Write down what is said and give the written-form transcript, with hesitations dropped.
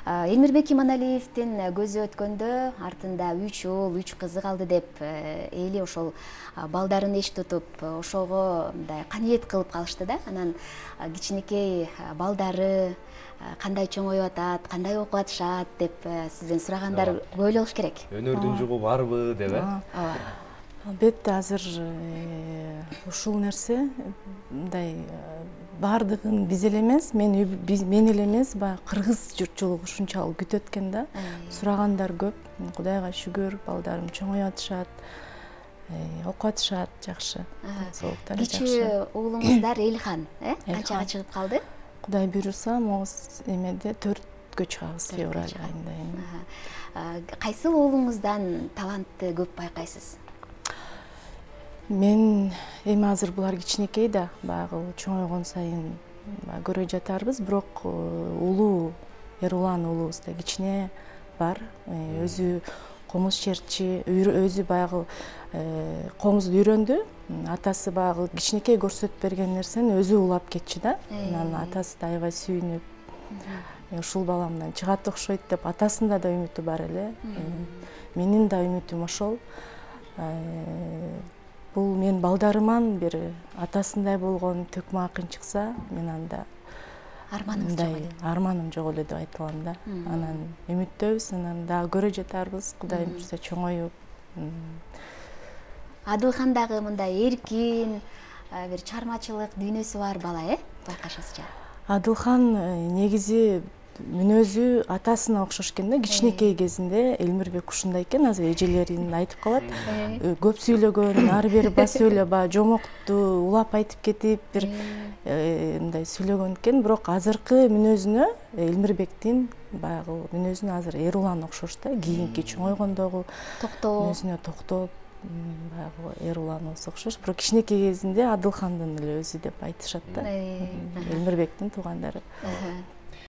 Элмирбек Иманалиевдин көзү өткөндө артында 3 уул, 3 кызы калды деп эли ошол балдарын эч тутуп, ошого мындай каниет кылып калышты да. Анан кичинекей балдары кандай чоңоюп атат, кандай окуп атышат деп сизден сурагандар көп эле болуш керек. Өнөрдүн жугу барбы деп Ооба. Албетте азыр ушул нерсе мындай баардыгын биз эле эмес, мен эле эмес, баягы кыргыз журтчулугу ушунчалык күтөт экен да. Сурагандар көп. Кудайга шүгүр, балдарым чоңоюп атышат, окуп атышат жакшы. Соолуктары жакшы. Кичүү уулуңуздар Элхан, канчага чыгып калды? Кудай буйруса, могуз эмеде 4-кө чыгабыз февраль айында. Кайсыл уулуңуздан талантты көп байкайсыз? Мен эми азыр булар кичинекей да, баягы чоңойгон сайын көрө жатарбыз, бирок улуу Эрулан уулубуз да кичине бар. Өзү комуз чертчи, өзү баягы комузду үйрөндү. Атасы баягы кичинекей көрсөтүп берген нерсени өзү улап кетчү да. Анан атасы да аябай сүйүнүп, ушул баламдан чыгат окшойт деп атасында да үмүтү бар эле. Менин да үмүтүм ошол. Бул мен балдарыман бир атасындай болгон Төкмө акын чыкса, мен анда арманым жок эле деп айта алам да. Анан үмүттөбүз, анан дагы көрө жатарбыз, Кудай буйруса чоңоюп. Адылхан дагы мындай эркин, бир чыгармачылык дүйнөсү бар бала, байкашыңызча? Адылхан негизи мүнөзү атасына окшош экен да. Кичинекей кезинде Элмирбек ушундай экен, азыр эжелерин айтып калат. Көп сүйлөгөн, ары бери басып эле баягы жомокту улап айтып кетип, бир мындай сүйлөгөн экен, бирок азыркы мүнөзүнө Элмирбектин баягы мүнөзүнө азыр Эрулан окшош да. Кийинки чоңойгондогу мүнөзүнө токтоп, баягы Эруланыбыз окшош. Бирок кичинекей кезинде Адылхандын эле өзү деп айтышат да. Элмирбектин туугандары.